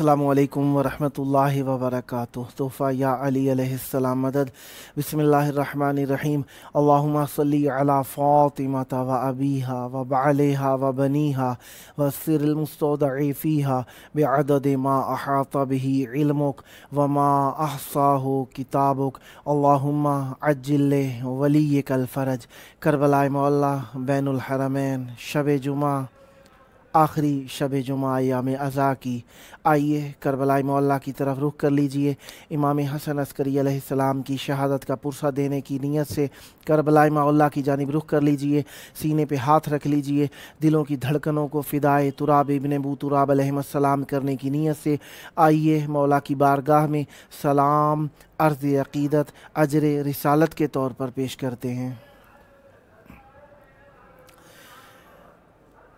अस्सलामु अलैकुम वरहमतुल्लाहि वबरकातुह। तोहफ़ा या अली अलैहिस्सलाम मदद। बिस्मिल्लाहिर्रहमानिर्रहीम। अल्लाहुम्मा सल्ली अला फ़ातिमता व अबीहा व बअलिहा व बनीहा व सिरिल मुस्तौदईफ़ीहा बिअदद मा अहाता बिही इल्मुक व मा अहसाहु किताबुक। अल्लाहुम्मा अज्जिल वलियकल फ़रज। करबला मौला बैनुल हरमैन शब जुमा, आखिरी शब जुमा याम अज़ा की। आइए करबलाई मौला की तरफ रुख कर लीजिए। इमाम हसन अस्करी अलैहिस्सलाम की शहादत का पुरसा देने की नीयत से करबलाई मौला की जानिब रुख कर लीजिए। सीने पे हाथ रख लीजिए। दिलों की धड़कनों को फ़िदाए तुराब इब्न अबू तुराब अलैहिस्सलाम करने की नीयत से आइए मौला की बारगाह में सलाम अर्ज़ अक़ीदत अजर रिसालत के तौर पर पेश करते हैं।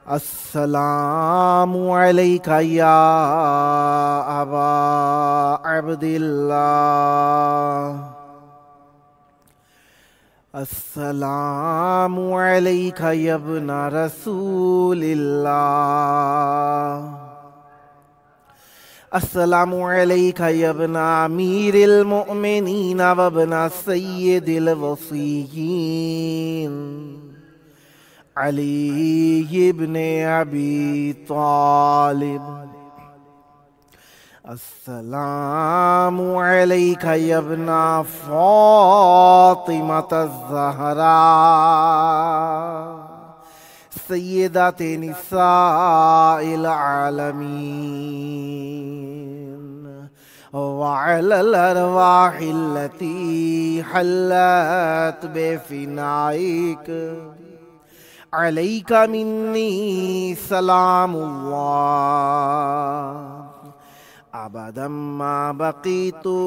अस्सलामु अलैका या अबा अब्दिल्लाह। अस्सलामु अलैका या इब्ना रसूलिल्लाह। अस्सलामु अलैका या इब्ना अमीरिल मुअमिनीन व इब्ना सय्यिदिल वसीय्यीन अली इब्ने अबी तालिब। अस्सलामु अलैका या इब्ना फ़ातिमत ज़हरा सय्यदते निसाइल आलमीन व अलल अरवाहिल्लती हल्लत बेफ़िनाइक अलैका मिन्नी सलामुल्लाह अबदम मा बक़ीतु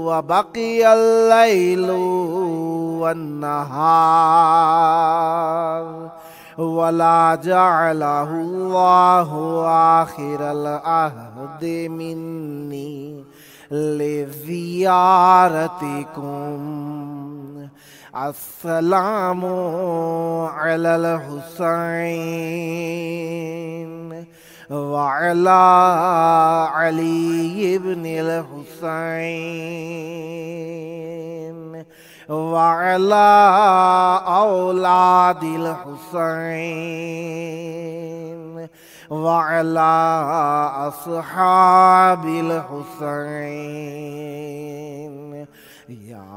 व बक़ियल लैलु वन्नहार वला जअलहुल्लाहु आखिरल अहदि मिन्नी लिज़ियारतिकुम। अस्सलामु अलल हुसैन व अला अली इब्निल हुसैन व अला औलादिल हुसैन व अला अस्हाबिल हुसैन। या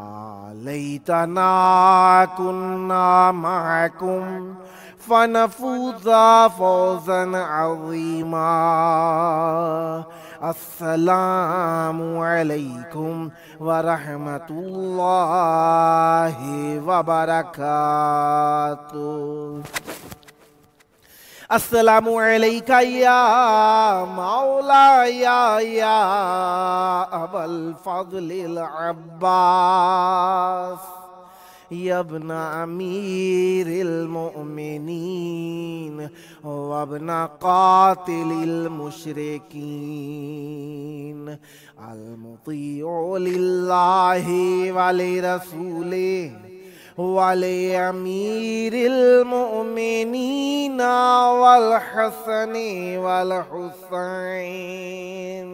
लैतना कुन्ना मअकुम फनफूज़ा फ़ौज़न अज़ीमा। अस्सलामु अलैकुम व रहमतुल्लाहि व बरकातुहू। अस्सलामु अलैका या मौला या अबल फ़ज़लिल अब्बास या इब्ना अमीरिल मुअमिनीन व इब्ना क़ातिलिल मुशरिकीन अल मुतीउ लिल्लाहि व लिरसूलिहि वले अमीरिल मुअमिनीन वल हसन वल हुसैन।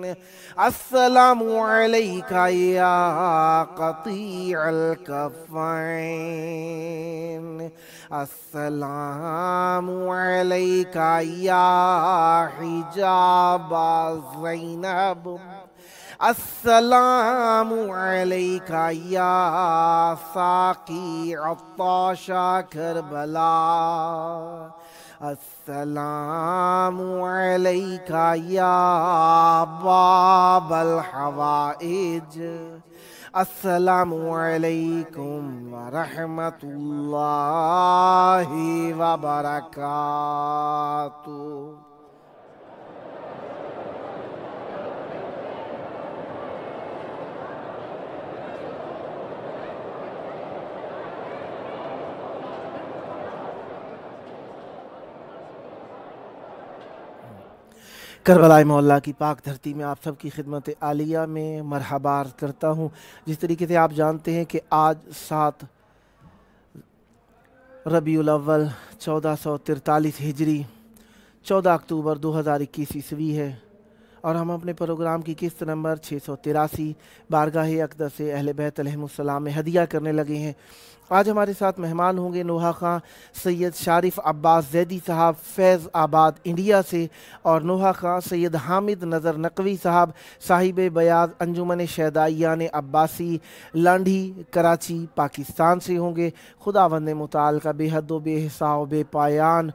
अस्सलामु अलैका या क़तीअल कफ़ैन। अस्सलामु अलैका या हिजाब ज़ैनब। अस्सलामु अलैका या साक़ी अत्ताशा करबला। अस्सलामु अलैका या बाबल हवाइज। अस्सलामु अलैकुम व रहमतुल्लाहि व बरकातुहू। करबला मौला की पाक धरती में आप सब की खिदमत आलिया में मरहबा अर्ज़ करता हूँ। जिस तरीके से आप जानते हैं कि आज 7 रबीउल अव्वल 1443 हिजरी 14 अक्टूबर 2021 ईस्वी है اور ہم اپنے پروگرام کی قسط نمبر 683 بارگاہ اقدس سے اہل بیت علیہم میں ہدیہ کرنے لگے ہیں۔ آج ہمارے ساتھ مہمان ہوں گے نوحہ خاں سید شارف عباس زیدی صاحب فیض آباد انڈیا سے، اور نوحہ خاں سید حامد نظر نقوی صاحب صاحب بیاض انجمن شہدائیان عباسی لانڈھی کراچی پاکستان سے ہوں گے۔ خداوند متعال کا بے حد و بے حساب و بے پایان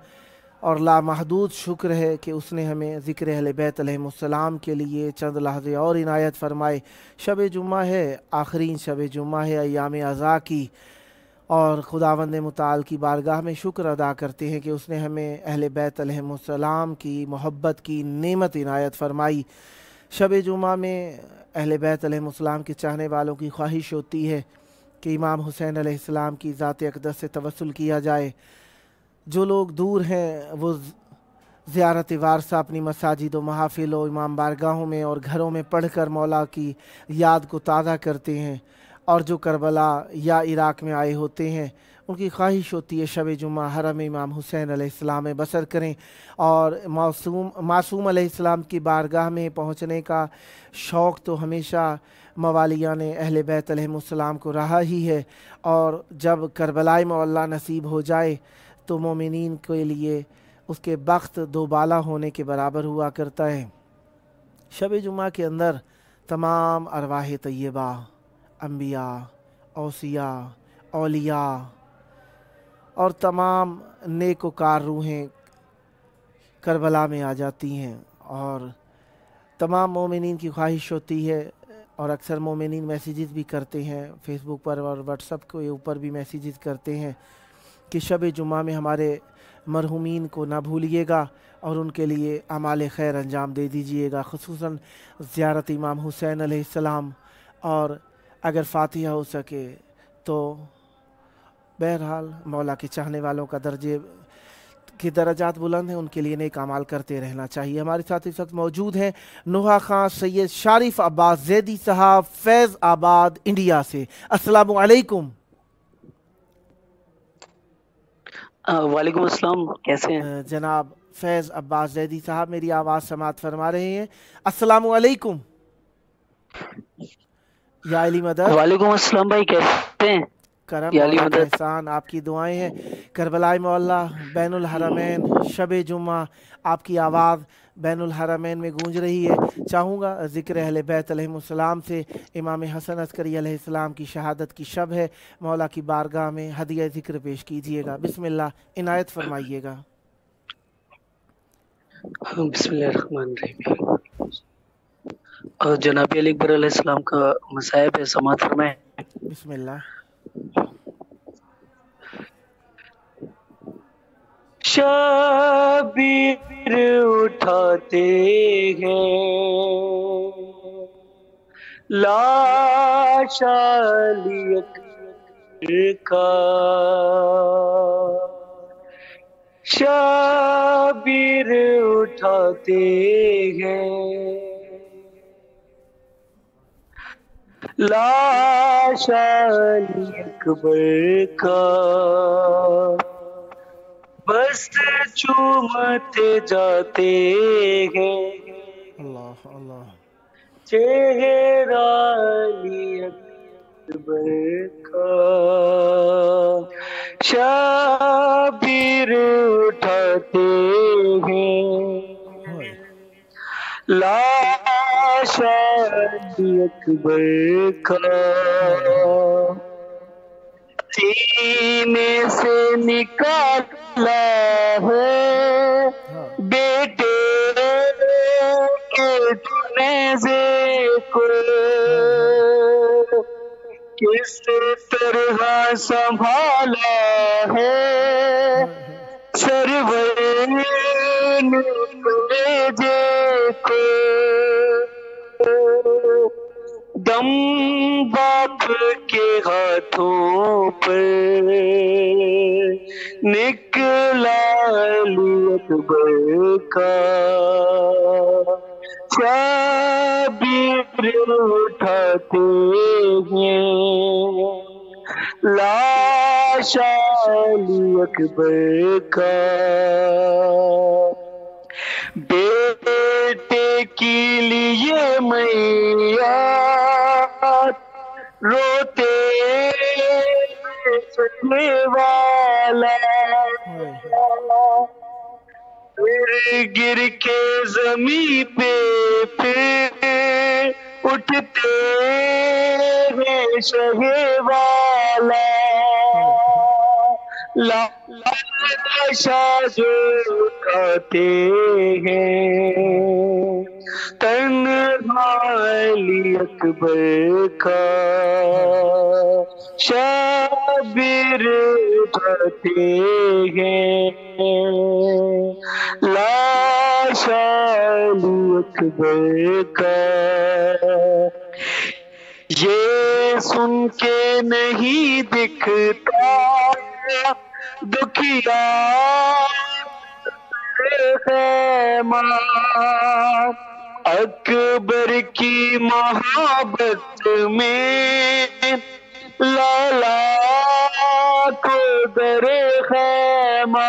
اور لامحدود شکر ہے کہ اس نے ہمیں ذکر اہل بیت علیہم السلام کے لیے چند لحظے اور عنایت فرمائے۔ شب جمعہ ہے، آخرین شب جمعہ ہے ایام عزا کی، اور خداوند متعال کی بارگاہ میں شکر ادا کرتے ہیں کہ اس نے ہمیں اہل بیت علیہم السلام کی محبت کی نعمت عنایت فرمائی۔ شب جمعہ میں اہل بیت علیہم السلام کے چاہنے والوں کی خواہش ہوتی ہے کہ امام حسین علیہ السلام کی ذات اقدس سے توسل کیا جائے۔ جو لوگ دور ہیں وہ زیارت وارثہ اپنی مساجد و محافل و امام بارگاہوں میں اور گھروں میں پڑھ کر مولا کی یاد کو تازہ کرتے ہیں، اور جو کربلا یا عراق میں آئے ہوتے ہیں ان کی خواہش ہوتی ہے شب جمعہ حرم امام حسین علیہ السلام میں بسر کریں، اور معصوم علیہ السلام کی بارگاہ میں پہنچنے کا شوق تو ہمیشہ موالیان اہل بیت علیہم السلام کو رہا ہی ہے، اور جب کربلائے معلیٰ نصیب ہو جائے تو مومنین کے لیے اس کے بخت دوبالا ہونے کے برابر ہوا کرتا ہے۔ شب جمعہ کے اندر تمام ارواح طیبہ، انبیاء، اوصیاء، اولیاء اور تمام نیک وکار روحیں کربلا میں آ جاتی ہیں، اور تمام مومنین کی خواہش ہوتی ہے، اور اکثر مومنین میسیجز بھی کرتے ہیں فیس بک پر اور واٹس ایپ کے اوپر بھی میسیجز کرتے ہیں کہ شب جمعہ میں ہمارے مرحومین کو نہ بھولیے گا اور ان کے لیے اعمال خیر انجام دے دیجئے گا، خصوصاً زیارت امام حسین علیہ السلام، اور اگر فاتحہ ہو سکے تو بہرحال مولا کے چاہنے والوں کا درجے کے درجات بلند ہیں، ان کے لیے نیک اعمال کرتے رہنا چاہیے۔ ہمارے ساتھ اس وقت موجود ہیں نوحہ خاں سید شارف عباس زیدی صاحب فیض آباد انڈیا سے۔ السلام علیکم۔ وعلیکم السلام، کیسے ہیں جناب فیض عباس زیدی صاحب میری آواز سماعت فرما رہے ہیں؟ السلام علیکم یا علی مدد۔ وعلیکم السلام بھائی، کیسے ہیں؟ کرم مولا کا احسان، آپ کی دعائیں ہیں۔ کربلائے معلیٰ بین الحرمین شب جمعہ آپ کی آواز بین الحرمین میں گونج رہی ہے۔ چاہوں گا ذکر اہل بیت علیہم السلام سے، امام حسن عسکری علیہ السلام کی شہادت کی شب ہے، مولا کی بارگاہ میں ہدیہ ذکر پیش کیجئے گا۔ بسم اللہ، عنایت فرمائیے گا۔ بسم اللہ الرحمن الرحیم۔ اور جناب علی اکبر علیہ السلام کا مصائب ہے، سماعت فرمائیں۔ بسم اللہ۔ شبیر اٹھاتے ہیں لاش علی اکبر کا، شبیر اٹھاتے ہیں لاش علی اکبر کا، بس چومتے جاتے ہیں اللہ اللہ چہرہ علی اکبر کا، شبیر اٹھاتے ہیں لاش علی اکبر کا، سینے سے نکالا ہے بیٹے کے جنازے کو، کس طرح سنبھالا ہے سرور نے کلیجے کو، دم باپ کے ہاتھوں پر نکلا علی اکبر کا، شبیر اٹھاتے ہیں لاش علی اکبر کا، بیٹے کے لیے میات روتے سننے والا پھر گر کے زمین پہ پھر اٹھتے ہیں شہ والا لاشا جو کھاتے ہیں تنہا علی اکبر کا شبیر اٹھاتے ہیں لاشا علی اکبر کا یہ سن کے نہیں دکھتا دکھیا خیمہ اکبر کی محبت میں لالا کو در خیمہ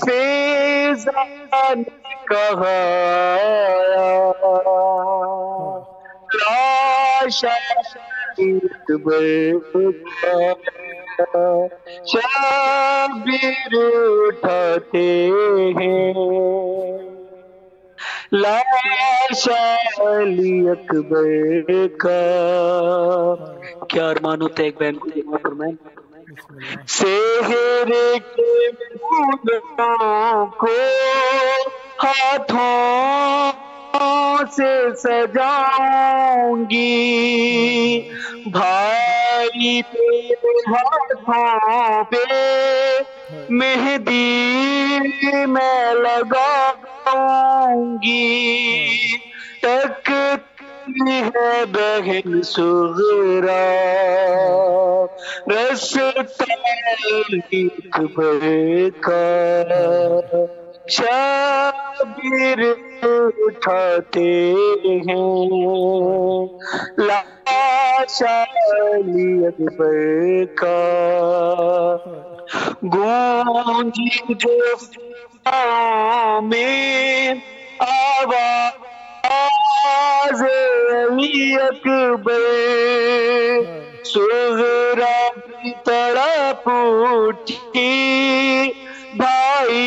فیضان کہا لاشا اکبر کا شبیر اٹھاتے ہیں لاشا علی اکبر کا کیا ارمان ہوتے ایک بہن کو دعا فرمائیں سہرے کے پھولوں کو ہاتھوں سے سجاؤں گی بھائی تیرے ہاتھوں پہ مہندی میں لگاؤں گی تکتی ہے بہن صغرا رستا اکبر کا شبیر اٹھاتے ہیں لاشا علی اکبر کا گونجی جو میں آواز علی اکبر صغرا کی تڑپ اٹھی بھائی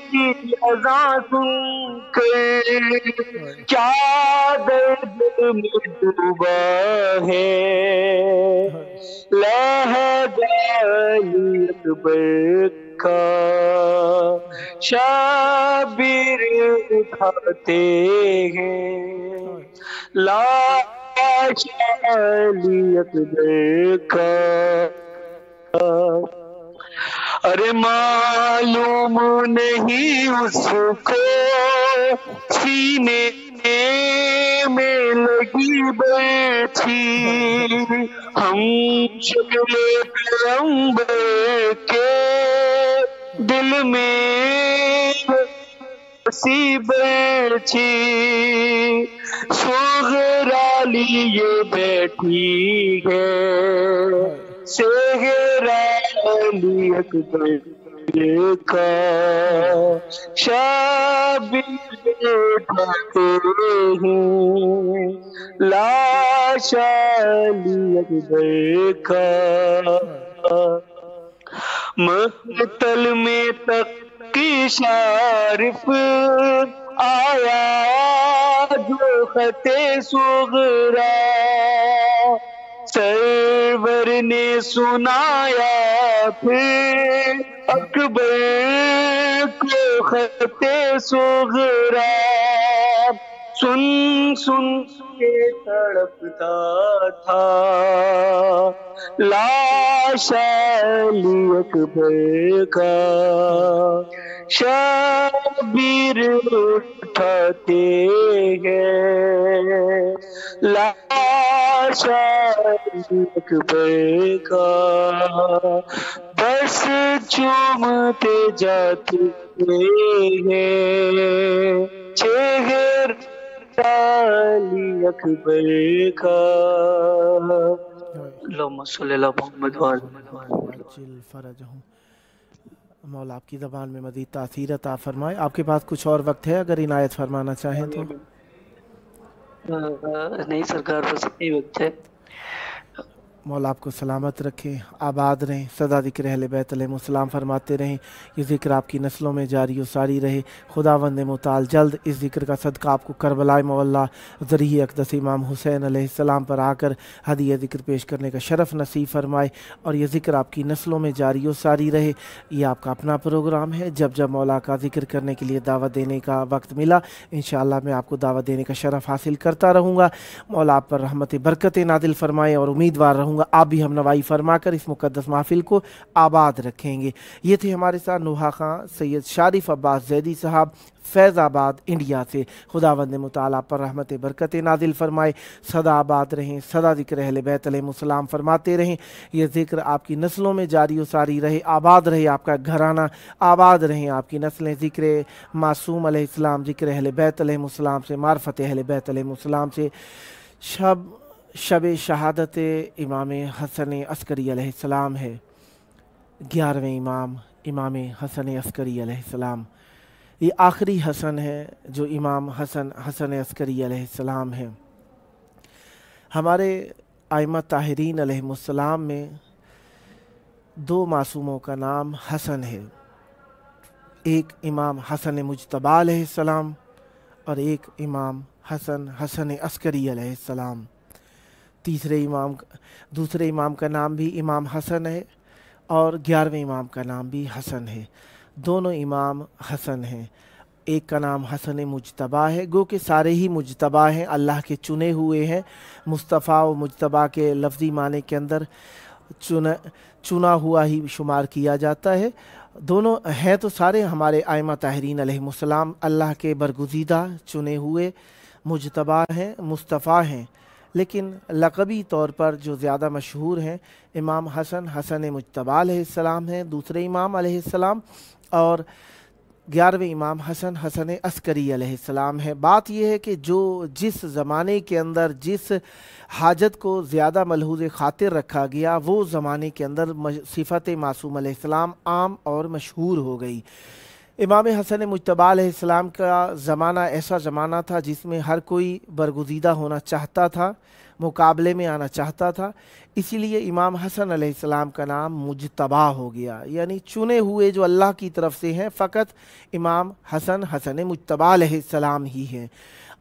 کی اذان سن کر کیا درد میں ڈوبا ہے لہجہ علی اکبر کا شبیر اٹھاتے ہیں لاشا علی اکبر کا ارے معلوم نہیں اس کو سینے میں لگی بیٹھی ہم شکل پیغمبر کے دل میں بسی بیٹھی صغرا لیے بیٹھی ہے صغرا علی اکبر کا شبیر اٹھاتے ہیں لاشا علی اکبر کا مقتل میں تقی شارف آیا جو خط صغرا سرور نے سنایا پھر اکبر کو خط صغرا سن سن کے تڑپتا تھا لاشا علی اکبر کا شبیر اٹھاتے ہیں لاشا علی اکبر کا بس چومتے جاتے ہیں چہرہ علی اکبر کا اللہم صلی اللہ محمد وعلی عجل فرجہم मौला आपकी ज़बान में मज़ीद तासीर अता फ़रमाए। आपके पास कुछ और वक्त है अगर इनायत फरमाना चाहें तो? नहीं सरकार, बस यही वक्त है। मौला आपको सलामत रखें, आबाद रहें, सदा ज़िक्र अहले बैत अलैहिस्सलाम फरमाते रहें। ये ज़िक्र आपकी नस्लों में जारी व सारी रहे। खुदावंद मुताल जल्द इस ज़िक्र का सदका आपको करबलाए मौला ज़रिए अक़दस इमाम हुसैन अलैहिस्सलाम पर आकर हदिया ज़िक्र पेश करने का शरफ़ नसीब फरमाए और ये ज़िक्र आपकी नस्लों में जारी व सारी रहे। ये आपका अपना प्रोग्राम है, जब जब मौला का ज़िक्र करने के लिए दावत देने का वक्त मिला इंशाअल्लाह मैं आपको दावत देने का शरफ़ हासिल करता रहूँगा। मौला आप पर रहमत बरकत नादिल फरमाए और उम्मीदवार रहूँगा आप भी हम नवाई फरमाकर इस मुक़द्दस महफिल को आबाद रखेंगे। ये थे हमारे साथ नुहा खां सैयद शारिफ अब्बास ज़ैदी साहब फैज़ाबाद इंडिया से। खुदावंद मुताला पर रहमत बरकत नादिल फरमाए, सदा आबाद रहें, सदा ज़िक्र अहले बैत अलैहिस्सलाम फरमाते रहें। ये ज़िक्र आपकी नस्लों में जारी व सारी रहे, आबाद रहे आपका घराना, आबाद रहें आपकी नस्लें ज़िक्र मासूम अलैहिस्सलाम, ज़िक्र अहले बैत अलैहिस्सलाम से, मार्फत अहले बैत अलैहिस्सलाम से। शब शहादत इमाम हसन अस्करी अलैहिस्सलाम है, 11वें इमाम इमाम हसन अस्करी अलैहिस्सलाम। ये आखिरी हसन है जो इमाम हसन अस्करी अलैहिस्सलाम है। हमारे आइम्मा ताहिरीन अलैहिमुस्सलाम में 2 मासूमों का नाम हसन है, एक इमाम हसन मुज्तबा अलैहिस्सलाम और एक इमाम हसन अस्करी अलैहिस्सलाम। दूसरे इमाम का नाम भी इमाम हसन है और 11वें इमाम का नाम भी हसन है। दोनों इमाम हसन हैं। एक का नाम हसन मुज्तबा है, गो कि सारे ही मुज्तबा हैं, अल्लाह के चुने हुए हैं। मुस्तफ़ा और मुज्तबा के लफ्ज़ी माने के अंदर चुना हुआ ही शुमार किया जाता है। दोनों हैं तो सारे हमारे आइम्मा ताहिरीन अलैहिमुस्सलाम अल्लाह के बरगुज़ीदा चुने हुए मुज्तबा हैं, मुस्तफ़ा हैं, लेकिन लक़बी तौर पर जो ज़्यादा मशहूर हैं इमाम हसन मुज्तबा अलैहिस्सलाम हैं, दूसरे इमाम अलैहिस्सलाम, और 11वें इमाम हसन अस्करी अलैहिस्सलाम है। बात यह है कि जो जिस ज़माने के अंदर जिस हाजत को ज़्यादा मलहूज़ ख़ातिर रखा गया वो ज़माने के अंदर सिफ़त मासूम अलैहिस्सलाम आम और मशहूर हो गई। इमाम हसन मुज्तबा अलैहिस्सलाम का ज़माना ऐसा ज़माना था जिसमें हर कोई बरगुज़ीदा होना चाहता था, मुकाबले में आना चाहता था, इसीलिए इमाम हसन अलैहिस्सलाम का नाम मुज्तबा हो गया, यानी चुने हुए जो अल्लाह की तरफ से हैं फ़कत इमाम हसन मुज्तबा अलैहिस्सलाम ही हैं।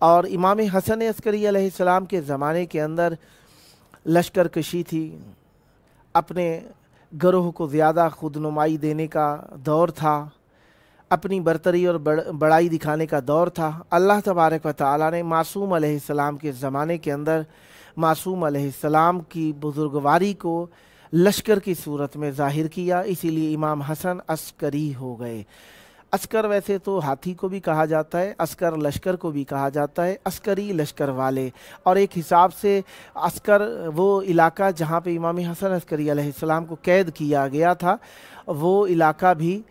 और इमाम हसन अस्करी अलैहिस्सलाम के ज़माने के अंदर लश्कर कशी थी, अपने गरोह को ज़्यादा खुदनुमाई देने का दौर था, अपनी बरतरी और बड़ाई दिखाने का दौर था। अल्लाह तबारक व तआला ने मासूम अलैहिस्सलाम के ज़माने के अंदर मासूम अलैहिस्सलाम की बुज़ुर्गवारी को लश्कर की सूरत में ज़ाहिर किया, इसीलिए इमाम हसन अस्करी हो गए। अस्कर वैसे तो हाथी को भी कहा जाता है, अस्कर लश्कर को भी कहा जाता है, अस्करी लश्कर वाले। और एक हिसाब से अस्कर वो इलाका जहाँ पे इमाम हसन अस्करी अलैहिस्सलाम को कैद किया गया था वो इलाका भी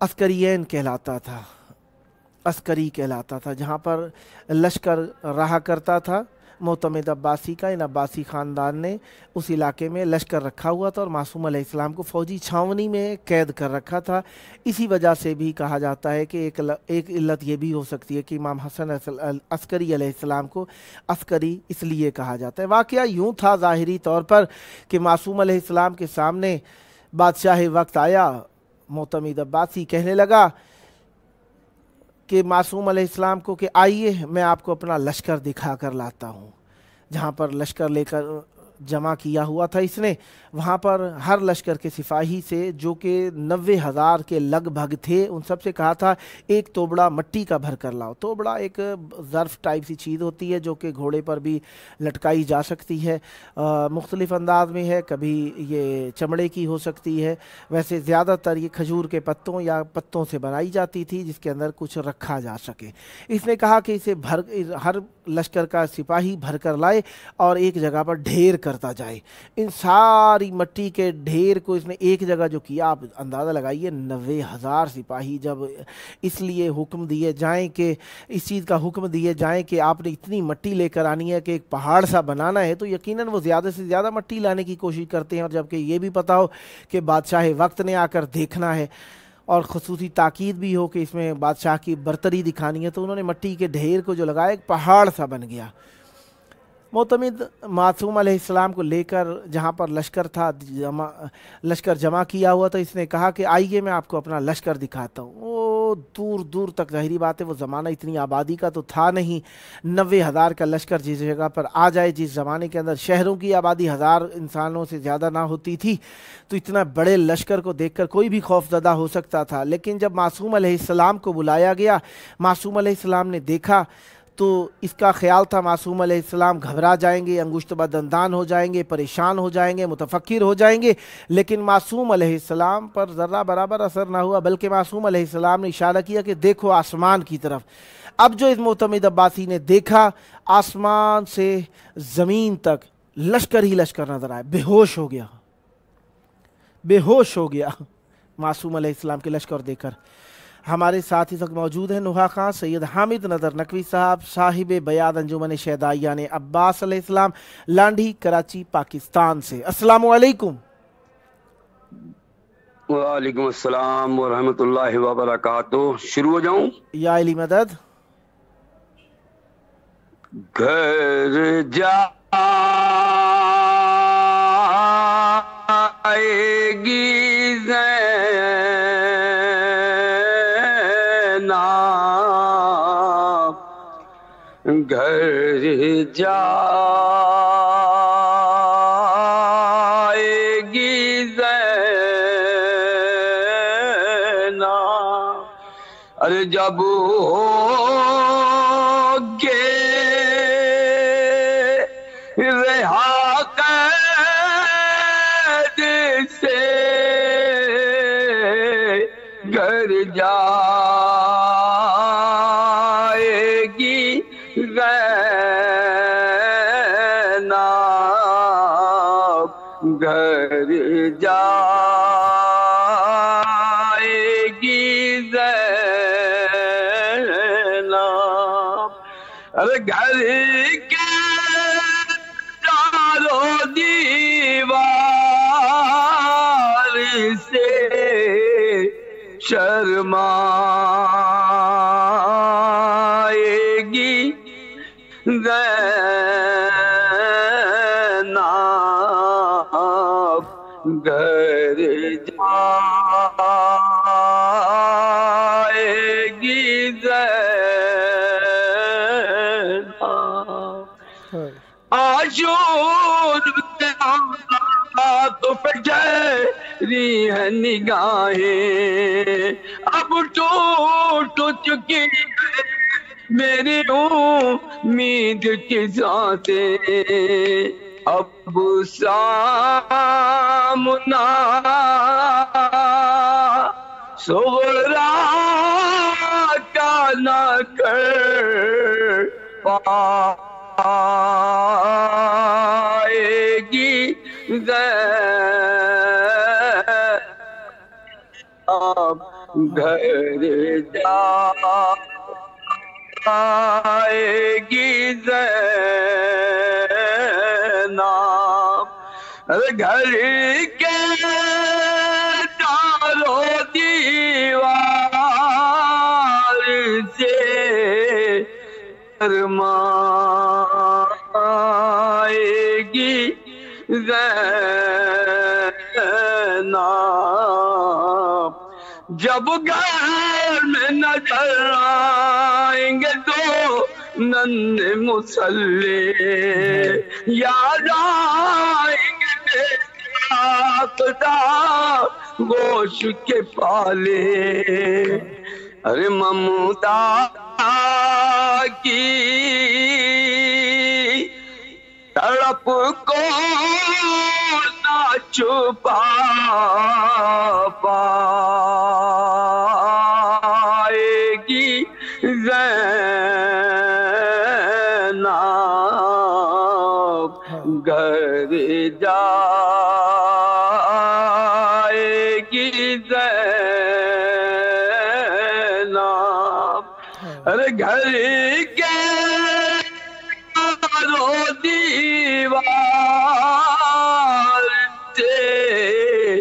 अस्करियन कहलाता था, अस्करी कहलाता था, जहाँ पर लश्कर रहा करता था। मोतमिद अब्बासी का इन अब्बासी ख़ानदान ने उस इलाके में लश्कर रखा हुआ था और मासूम अलैहिस्सलाम को फ़ौजी छावनी में कैद कर रखा था। इसी वजह से भी कहा जाता है कि एक इल्लत ये भी हो सकती है कि इमाम हसन अस्करी अलैहिस्सलाम को अस्करी इसलिए कहा जाता है। वाक़या यूँ था ज़ाहिरी तौर पर कि मासूम अलैहिस्सलाम के सामने बादशाह वक्त आया, मोतमिद अब्बासी कहने लगा कि मासूम अलैहिस्सलाम को कि आइए मैं आपको अपना लश्कर दिखा कर लाता हूँ। जहाँ पर लश्कर लेकर जमा किया हुआ था इसने, वहाँ पर हर लश्कर के सिपाही से जो कि 90,000 के लगभग थे उन सब से कहा था एक तोबड़ा मट्टी का भर कर लाओ। तोबड़ा एक ज़र्फ़ टाइप सी चीज़ होती है जो कि घोड़े पर भी लटकाई जा सकती है, मुख्तलिफ़ अंदाज में है, कभी ये चमड़े की हो सकती है, वैसे ज़्यादातर ये खजूर के पत्तों या पत्तों से बनाई जाती थी जिसके अंदर कुछ रखा जा सके। इसने कहा कि इसे हर लश्कर का सिपाही भर कर लाए और एक जगह पर ढेर करता जाए। इन सारी मट्टी के ढेर को इसने एक जगह जो किया, आप अंदाज़ा लगाइए 90,000 सिपाही जब इसलिए हुक्म दिए जाएं कि इस चीज़ का हुक्म दिए जाएं कि आपने इतनी मट्टी लेकर आनी है कि एक पहाड़ सा बनाना है, तो यकीनन वो ज़्यादा से ज़्यादा मट्टी लाने की कोशिश करते हैं। और जबकि ये भी पता हो कि बादशाह वक्त ने आकर देखना है और खसूसी ताकीद भी हो कि इसमें बादशाह की बरतरी दिखानी है, तो उन्होंने मट्टी के ढेर को जो लगाया एक पहाड़ सा बन गया। मोतमिद मासूम अलैहिस्सलाम को लेकर जहाँ पर लश्कर जमा किया हुआ था, इसने कहा कि आइए मैं आपको अपना लश्कर दिखाता हूँ। वो दूर दूर तक, ज़ाहिरी बात है वो ज़माना इतनी आबादी का तो था नहीं, 90,000 का लश्कर जिस जगह पर आ जाए, जिस ज़माने के अंदर शहरों की आबादी 1,000 इंसानों से ज़्यादा ना होती थी, तो इतना बड़े लश्कर को देखकर कोई भी खौफजदा हो सकता था। लेकिन जब मासूम अलैहिस्सलाम को बुलाया गया, मासूम अलैहिस्सलाम ने देखा तो इसका ख्याल था मासूम अलैहिस्सलाम घबरा जाएंगे, अंगुश्त बदंदान हो जाएंगे, परेशान हो जाएंगे, मुतफक्किर हो जाएंगे। लेकिन मासूम अलैहिस्सलाम पर ज़र्रा बराबर असर ना हुआ, बल्कि मासूम अलैहिस्सलाम ने इशारा किया कि देखो आसमान की तरफ। अब जो इस मोतमिद अब्बासी ने देखा, आसमान से ज़मीन तक लश्कर ही लश्कर नजर आया। बेहोश हो गया, बेहोश हो गया मासूम अलैहिस्सलाम के लश्कर देखकर। हमारे साथ इस वक्त मौजूद हैं नुहा खां, सैयद हामिद नदर नकवी साहब, साहिब बयाद अंजुमन शहदाइयान अब्बास अलैहिस्सलाम, लांडी कराची पाकिस्तान से। अस्सलामु अलैकुम। वालेकुम अस्सलाम व रहमतुल्लाहि व बरकातुहू। शुरू हो जाऊं? या अली मदद। घर जाएगी घर जाएगी ज़ैना, अरे जब होगे रहा कैद से, घर जाएगी घर जाएगी ज़ैनब। अरे घर के चारों दीवार से शर्माएगी घर जाएगी आशूर तो फजरी है निगाहें, अब टूट चुकी मेरी उम्मीद की सांसें, अब सामना सुगरा का न कर पाएगी अब घर जाएगी घर के चारों दीवार से शर्माएगी ज़ैनब। जब घर में नजर आएंगे तो नन्हे मुसल्ले याद आएंगे गोश के पाले, अरे ममता की तड़प को ना छुपा पाएगी ज़ैनब। گھر جائے گی زینب ارے گھر کے دیوار سے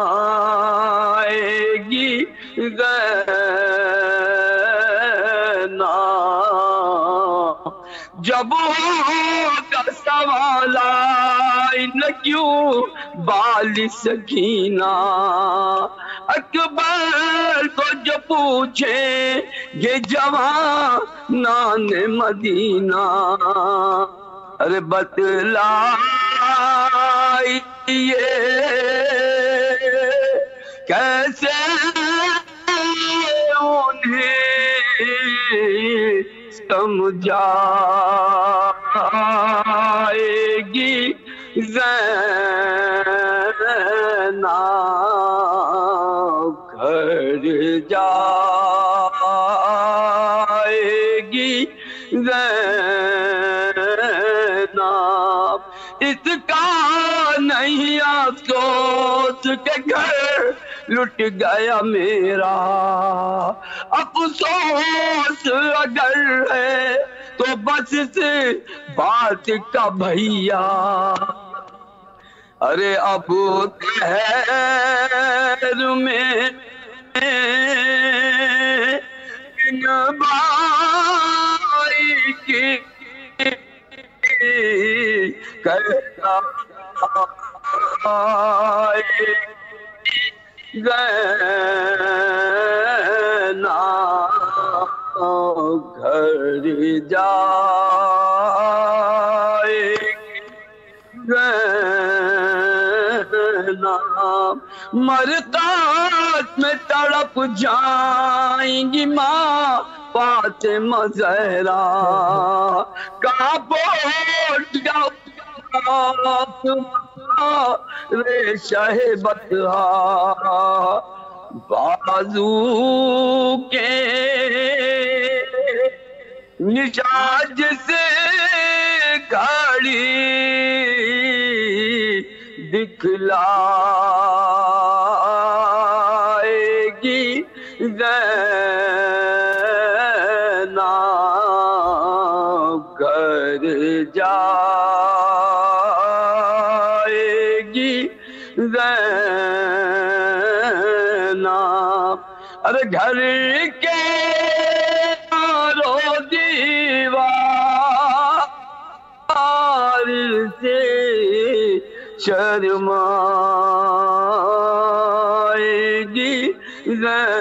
شرمائے گی زینب جب ہوگا سوال نہ کیوں بال سکینہ اکبر کو جو پوچھیں گے جوانان مدینہ ارے بتلائیے کیسے انہیں سمجھائے گی زینب گھر جائے گی زینب اس کا نہیں افسوس کہ گھر لٹ گیا میرا افسوس اگر ہے تو بس اس بات کا بھیا ارے اب خیر میں بھائی کی کرتا زینب گھر جائے زینب مرقات میں تڑپ جائیں گی ماں فاطمہ زہرا کا بوٹ ریشہ بطحا بازو کے نشان سے گھڑی دکھلائے گی زینب گھر جائے گی زینب ارے گھر کے دیوار سے شرمائے گی زینب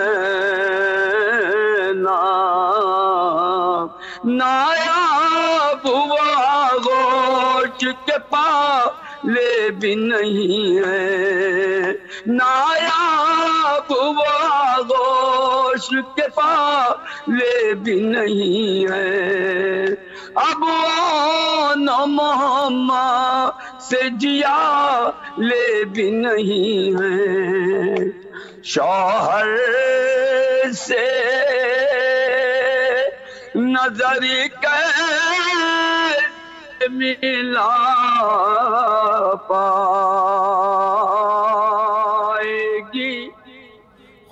نایاب ہوا گوشت کے پالے بھی نہیں ہے نایاب ہوا گوشت کے پالے بھی نہیں ہے اب آن محمد سے جیا لے بھی نہیں ہے شوہر سے نظر کیسے ملا پائے گی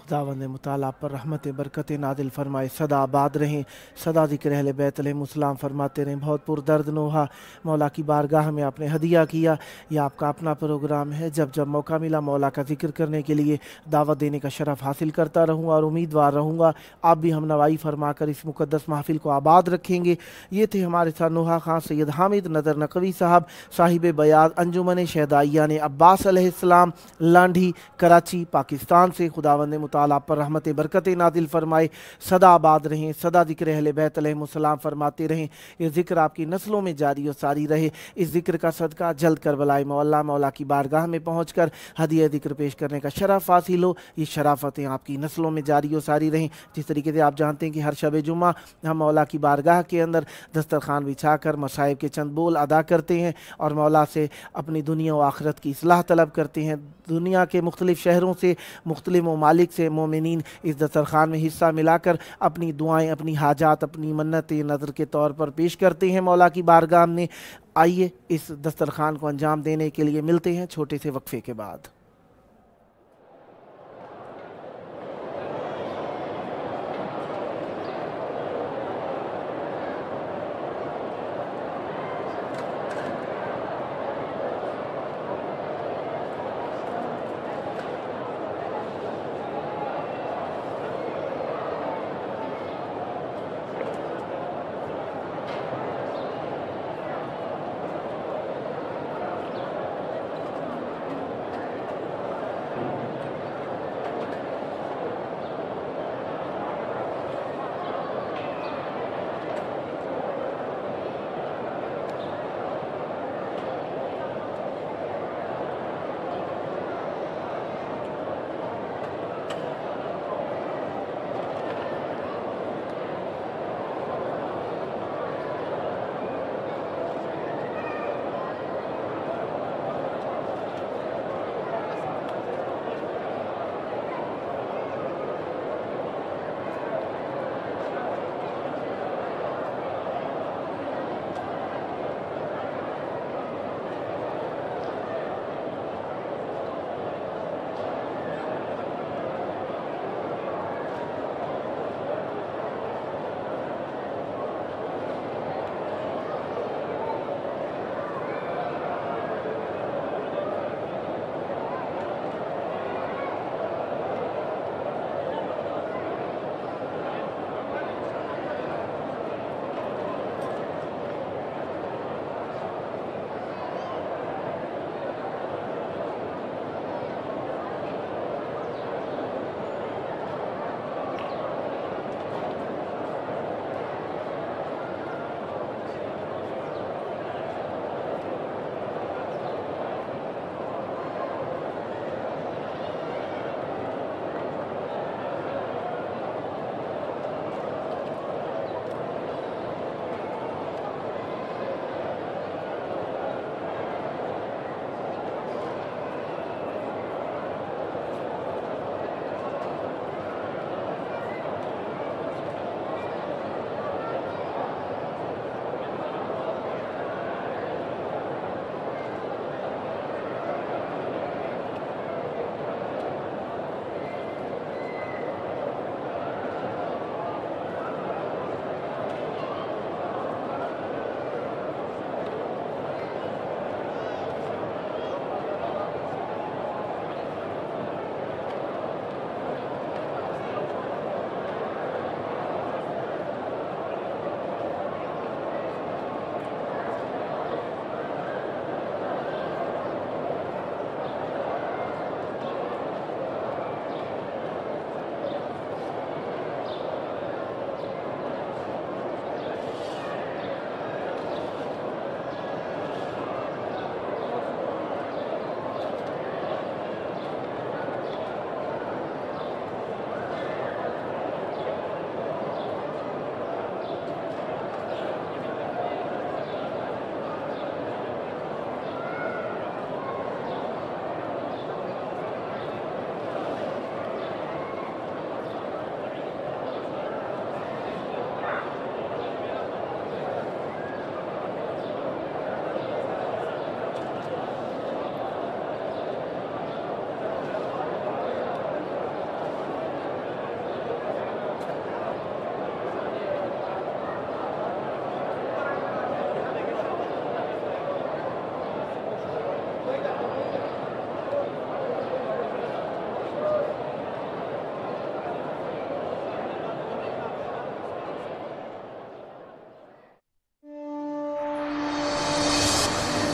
خداوند مطالعہ پر رحمت برکت نازل فرمائے سدا آباد رہیں سدا ذکر اہل بیت علیہ السلام فرماتے رہیں بہت پردرد نوحہ مولا کی بارگاہ میں آپ نے ہدیہ کیا یہ آپ کا اپنا پروگرام ہے جب جب موقع ملا مولا کا ذکر کرنے کے لیے دعوت دینے کا شرف حاصل کرتا رہوں اور امیدوار رہوں گا آپ بھی ہم نوائی فرما کر اس مقدس محفل کو آباد رکھیں گے یہ تھے ہمارے ساتھ نوحہ خان سید حامد نظر نقوی صاحب صاحب بیاض انجمن شہدائیان عباس علیہ السلام لانڈھی کراچی پاکستان سے خداوند مطالعہ پر رحمت برکت نازل فرمائے سدا آباد رہیں سدا ذکر اہل بیت علیہ السلام فرماتے رہیں یہ ذکر آپ کی نسلوں میں جاری و ساری رہے اس ذکر کا صدقہ جلد کربلائے مولا کی بارگاہ میں پہنچ کر ہدیہ ذکر پیش کرنے کا شرف حاصل ہو یہ شرافتیں آپ کی نسلوں میں جاری و ساری رہیں جس طریقے سے آپ جانتے ہیں کہ ہر شب جمعہ ہم مولا کی بارگاہ کے اندر دسترخوان بچھا کر مصائب کے چند بول ادا کرتے ہیں اور مولا سے اپنی دنیا و آخرت کی اصلاح طلب کرتے ہیں دنیا کے مختلف شہروں سے مختلف ممالک سے مومنین اس دسترخوان میں حصہ ملا کر اپنی دعائیں، اپنی حاجات، اپنی منتیں نظر کے طور پر پیش کرتے ہیں مولا کی بارگاہ میں۔ آئیے اس دسترخوان کو انجام دینے کے لیے ملتے ہیں چھوٹے سے وقفے کے بعد۔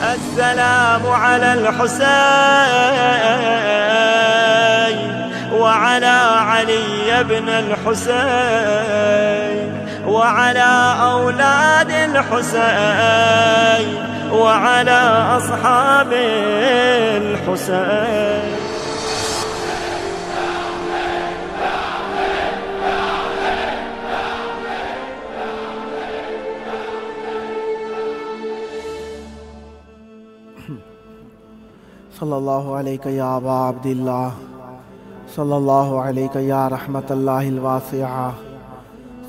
السلام على الحسين وعلى علي بن الحسين وعلى أولاد الحسين وعلى أصحاب الحسين. صلی اللہ علیہ یا ابا عبداللہ सल्लल्लाहु अलैका या रहमतल्लाहिल वासिआ,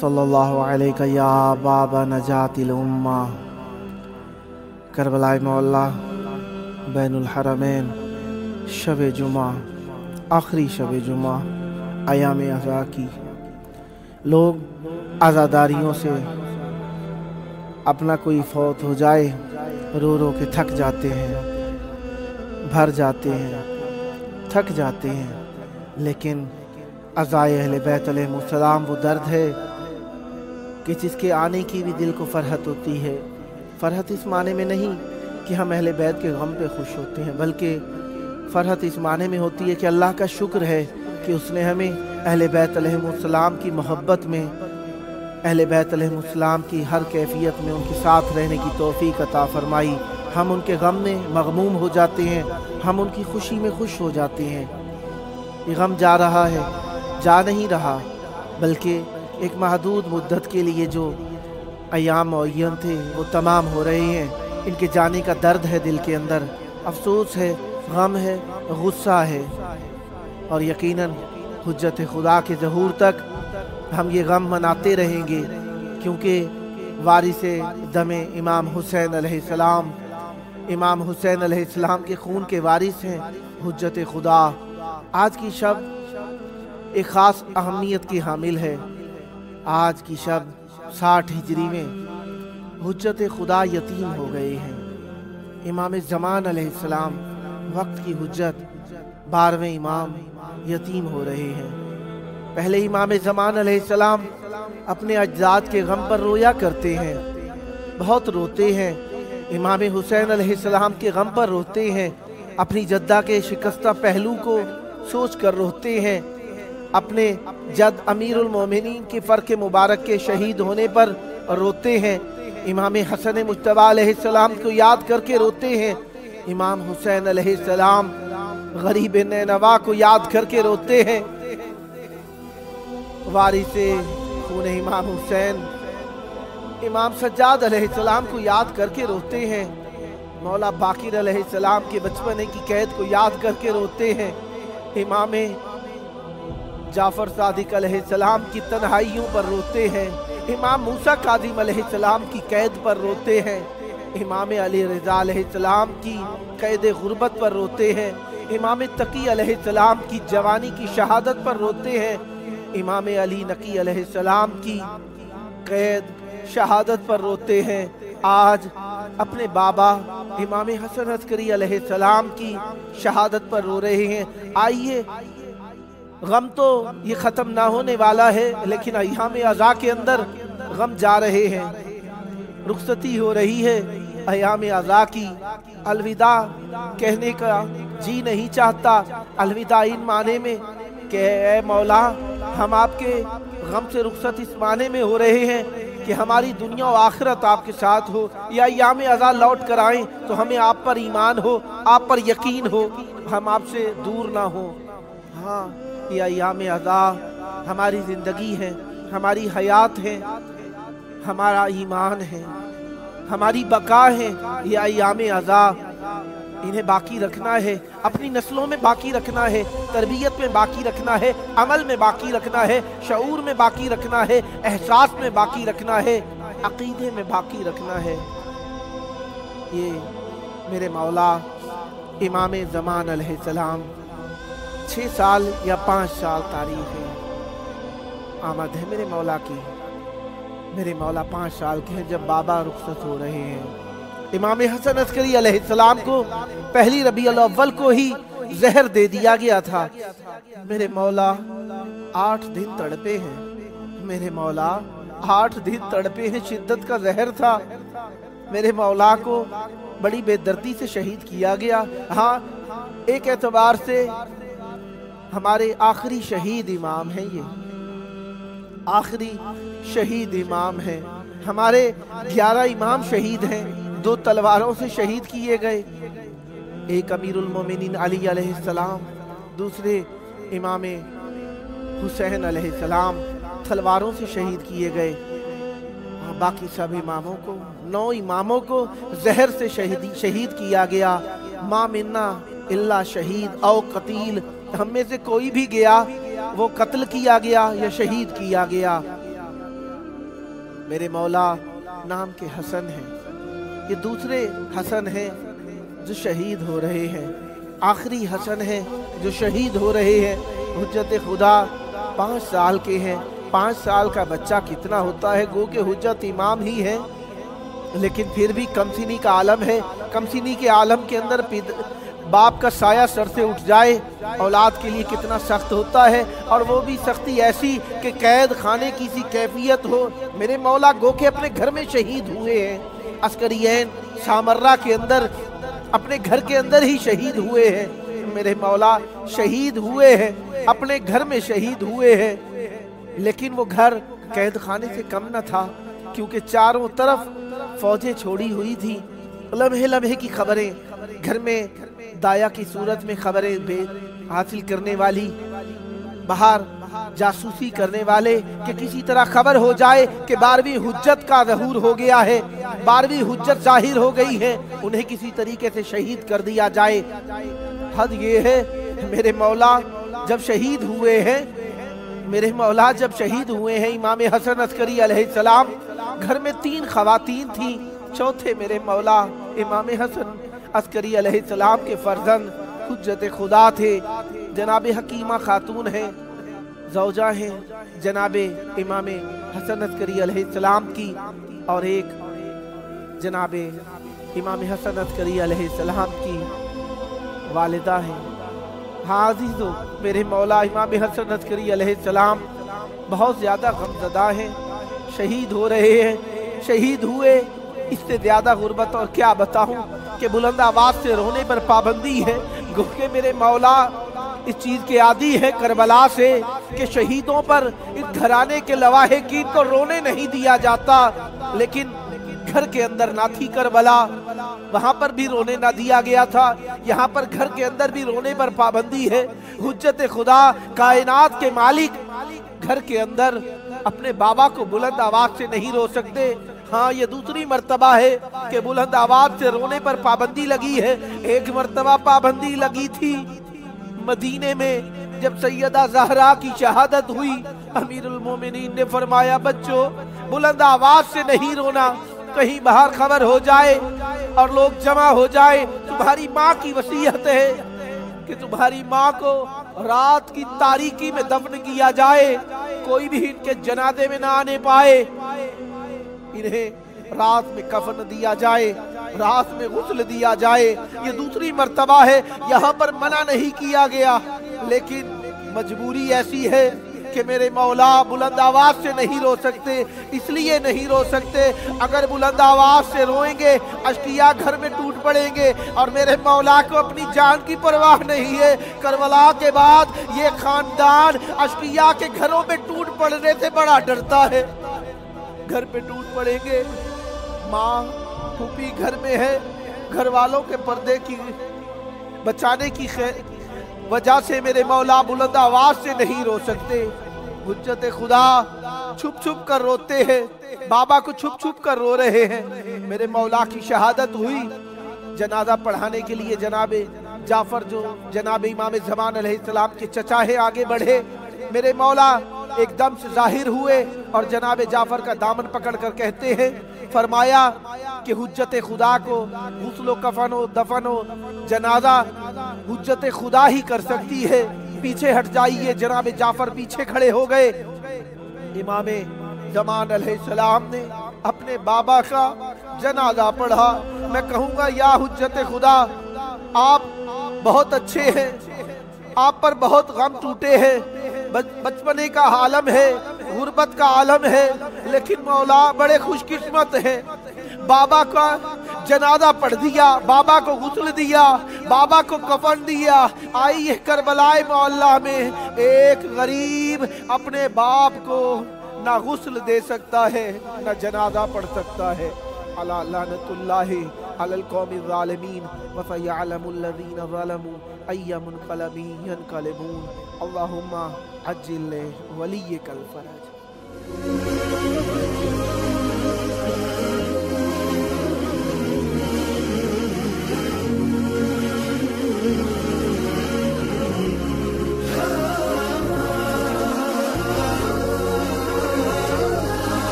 सल्लल्लाहु अलैका या बाबा नजातिल उम्मा। करबलाए मौला बैनुल हरमैन शब जुमा, आखिरी शब जुमा अयाम अज़ा की लोग आज़ादारियों से अपना कोई फौत हो जाए रो रो के थक जाते हैं, भर जाते हैं, थक जाते हैं। लेकिन अज़ाए अहले बैत अलैहिस्सलाम वो दर्द है कि जिसके आने की भी दिल को फ़रहत होती है। फ़रहत इस माने में नहीं कि हम अहले बैत के गम पे खुश होते हैं, बल्कि फ़रहत इस माने में होती है कि अल्लाह का शुक्र है कि उसने हमें अहले बैत अलैहिस्सलाम की मोहब्बत में, अहले बैत अलैहिस्सलाम की हर कैफियत में उनके साथ रहने की तौफीक अता फरमाई। हम उनके गम में मग़मूम हो जाते हैं, हम उनकी खुशी में खुश हो जाते हैं। ये गम जा रहा है, जा नहीं रहा, बल्कि एक महदूद मुद्दत के लिए जो अयाम मुअय्यन थे वो तमाम हो रहे हैं। इनके जाने का दर्द है दिल के अंदर, अफसोस है, गम है, गुस्सा है, और यकीनन हुज्जत खुदा के ज़हूर तक हम ये गम मनाते रहेंगे, क्योंकि वारिसे दमे इमाम हुसैन अलैहिस्सलाम, इमाम हुसैन अलैहिस्सलाम के खून के वारिस हैं हुज्जत खुदा। आज की शब एक ख़ास अहमियत की हामिल है। आज की शब 60 हिजरी में हुज्जत खुदा यतीम हो गए हैं। इमाम ज़मान अलैहिस्सलाम वक्त की हुज्जत 12वें इमाम यतीम हो रहे हैं। पहले इमाम ज़मान अलैहिस्सलाम अपने अजदाद के गम पर रोया करते हैं, बहुत रोते हैं। इमाम हुसैन अलैहिस्सलाम के गम पर रोते हैं, अपनी जद्दा के शिकस्ता पहलू को सोच कर रोते हैं, अपने जद अमीरुल मोमिनीन के फ़र्क मुबारक के शहीद होने पर रोते हैं, इमाम हसन मुज्तबा अलैहिस्सलाम को याद करके रोते हैं, इमाम हुसैन अलैहिस्सलाम गरीब नैनवा को याद करके रोते हैं, वारिसे खून इमाम हुसैन इमाम सज्जाद अलैहिस्सलाम को याद करके रोते हैं, मौला बाकिर अलैहिस्सलाम के बचपने की कैद को याद करके रोते हैं, इमाम जाफर सादिक अलैहिस्सलाम की तन्हाइयों पर रोते हैं, इमाम मूसा काज़िम अलैहिस्सलाम की कैद पर रोते हैं, इमाम अली रज़ा अलैहिस्सलाम की कैद गुर्बत पर रोते हैं, इमाम तकी अलैहिस्सलाम की जवानी की शहादत पर रोते हैं, इमाम अली नकी अलैहिस्सलाम की कैद शहादत पर रोते हैं। आज अपने बाबा इमाम हसन अस्करी अलैहिस्सलाम की शहादत पर रो रहे हैं। आइए, गम तो ये ख़त्म ना होने वाला है, लेकिन अय्याम अज़ा के अंदर गम जा रहे हैं, रुखसती हो रही है अय्याम अज़ा की। अलविदा कहने का जी नहीं चाहता, अलविदा इन माने में कि ऐ मौला, हम आपके गम से रुखसत इस माने में हो रहे हैं कि हमारी दुनिया और आखिरत आपके साथ हो, या अय्याम अज़ा लौट कर आएँ तो हमें आप पर ईमान हो, आप पर यकीन हो, हम आपसे दूर ना हो। हाँ, ये अय्याम अज़ा हमारी ज़िंदगी है, हमारी हयात है, हमारा ईमान है, हमारी बका है। ये अय्याम अज़ा इन्हें बाकी रखना है, अपनी नस्लों में बाकी रखना है, तरबियत में बाकी रखना है, अमल में बाकी रखना है, शऊर में बाकी रखना है, एहसास में बाकी रखना है, अकीदे में बाकी रखना है। ये मेरे मौला इमाम ज़मान अलैहिस्सलाम 6 साल या 5 साल तारीख है, आमद है मेरे मौला की। मेरे मौला 5 साल के हैं जब बाबा रुखसत हो रहे हैं। इमाम हसन अस्करी अलैहिस्सलाम को पहली रबीउल अव्वल को ही जहर दे दिया गया था। मेरे मौला 8 दिन तड़पे हैं, मेरे मौला 8 दिन तड़पे हैं, शिद्दत का जहर था। मेरे मौला को बड़ी बेदर्दी से शहीद किया गया। हाँ, एक एतबार से हमारे आखिरी शहीद इमाम हैं, ये आखिरी शहीद इमाम हैं। हमारे 11 इमाम शहीद हैं, 2 तलवारों से शहीद किए गए, एक अमीरुल मोमिनीन अली अलैहिस्सलाम, दूसरे इमाम हुसैन अलैहिस्सलाम तलवारों से शहीद किए गए। बाकी सब इमामों को, 9 इमामों को जहर से शहीद किया गया। मा मिन्ना इल्ला शहीद औ कतील ہم میں سے کوئی بھی گیا وہ قتل کیا گیا یا شہید کیا گیا۔ میرے مولا نام کے حسن ہیں، یہ دوسرے حسن ہیں جو شہید ہو رہے ہیں، آخری حسن ہیں جو شہید ہو رہے ہیں۔ حجت خدا 5 سال کے ہیں، 5 سال کا بچہ کتنا ہوتا ہے، گو کہ حجت امام ہی ہے، لیکن پھر بھی کمسنی کا عالم ہے۔ کمسنی کے عالم کے اندر باپ کا سایہ سر سے اٹھ جائے اولاد کے لیے کتنا سخت ہوتا ہے، اور وہ بھی سختی ایسی کہ قید خانے کی سی کیفیت ہو۔ میرے مولا گو کہ اپنے گھر میں شہید ہوئے ہیں، عسکریین سامرہ کے اندر اپنے گھر کے اندر ہی شہید ہوئے ہیں۔ میرے مولا شہید ہوئے ہیں، اپنے گھر میں شہید ہوئے ہیں، لیکن وہ گھر قید خانے سے کم نہ تھا، کیونکہ چاروں طرف فوجیں چھوڑی ہوئی تھی۔ لمحے لمحے کی خبریں گھر میں، دایا کی صورت میں خبریں حاصل کرنے والی، باہر جاسوسی کرنے والے کہ کسی طرح خبر ہو جائے کہ 12ویں حجت کا ظہور ہو گیا ہے، 12ویں حجت ظاہر ہو گئی ہے، انہیں کسی طریقے سے شہید کر دیا جائے۔ حد یہ ہے میرے مولا جب شہید ہوئے ہیں، میرے مولا جب شہید ہوئے ہیں امام حسن عسکری علیہ السلام، گھر میں 3 خواتین تھیں، چوتھے میرے مولا امام حسن عسکری علیہ السلام کے فرزند حجت خدا تھے، جناب حکیمہ خاتون ہیں، زوجہ ہیں جناب امام حسن عسکری علیہ السلام کی، اور ایک جناب امام حسن عسکری علیہ السلام کی والدہ ہیں۔ ہاں عزیزو، میرے مولا امام حسن عسکری علیہ السلام بہت زیادہ غمزدہ ہیں، شہید ہو رہے ہیں، شہید ہوئے، اس سے زیادہ غربت اور کیا بتاؤں کہ بلند آواز سے رونے پر پابندی ہے۔ گو کہ میرے مولا اس چیز کے عادی ہے کربلا سے کہ شہیدوں پر اس گھرانے کے لواحقین کو رونے نہیں دیا جاتا، لیکن گھر کے اندر نہ تھی کربلا، وہاں پر بھی رونے نہ دیا گیا تھا، یہاں پر گھر کے اندر بھی رونے پر پابندی ہے۔ حجت خدا کائنات کے مالک گھر کے اندر اپنے بابا کو بلند آواز سے نہیں رو سکتے۔ ہاں یہ دوسری مرتبہ ہے کہ بلند آواز سے رونے پر پابندی لگی ہے۔ ایک مرتبہ پابندی لگی تھی مدینے میں جب سیدہ زہرا کی شہادت ہوئی، امیر المومنین نے فرمایا بچوں بلند آواز سے نہیں رونا، کہیں باہر خبر ہو جائے اور لوگ جمع ہو جائے، تمہاری ماں کی وصیت ہے کہ تمہاری ماں کو رات کی تاریکی میں دفن کیا جائے، کوئی بھی ان کے جنازے میں نہ آنے پائے، انہیں رات میں کفن دیا جائے، رات میں غسل دیا جائے۔ یہ دوسری مرتبہ ہے، یہاں پر منع نہیں کیا گیا، لیکن مجبوری ایسی ہے کہ میرے مولا بلند آواز سے نہیں رو سکتے، اس لیے نہیں رو سکتے، اگر بلند آواز سے روئیں گے اشقیاء گھر میں ٹوٹ پڑیں گے، اور میرے مولا کو اپنی جان کی پرواہ نہیں ہے۔ کربلا کے بعد یہ خاندان اشقیاء کے گھروں میں ٹوٹ پڑنے سے بڑا ڈرتا ہے، گھر پہ ٹوٹ پڑیں گے، ماں پھوپھی گھر میں ہے، گھر والوں کے پردے کی بچانے کی وجہ سے میرے مولا بلند آواز سے نہیں رو سکتے۔ حجت خدا چھپ چھپ کر روتے ہیں، بابا کو چھپ چھپ کر رو رہے ہیں۔ میرے مولا کی شہادت ہوئی، جنازہ پڑھانے کے لیے جناب جعفر جو جناب امام زمان علیہ السلام کے چچا ہیں آگے بڑھے، میرے مولا ایک دم سے ظاہر ہوئے اور جناب جعفر کا دامن پکڑ کر کہتے ہیں، فرمایا کہ حجت خدا کو غسل و کفن و دفن و جنازہ حجت خدا ہی کر سکتی ہے، پیچھے ہٹ جائیے۔ جناب جعفر پیچھے کھڑے ہو گئے، امام زمان علیہ السلام نے اپنے بابا کا جنازہ پڑھا۔ میں کہوں گا یا حجت خدا آپ بہت اچھے ہیں، آپ پر بہت غم ٹوٹے ہیں، بچپنے کا عالم ہے، غربت کا عالم ہے، لیکن مولا بڑے خوش قسمت ہیں، بابا کا جنازہ پڑھ دیا، بابا کو غسل دیا، بابا کو کفن دیا۔ آئیے کربلائے معلیٰ میں ایک غریب اپنے باپ کو نہ غسل دے سکتا ہے نہ جنازہ پڑھ سکتا ہے۔ علی لعنت اللہ علی القوم الظالمین وسیعلم الذین ظلموا ای منقلب ینقلبون۔ اللہم عجل ولیک الفرج۔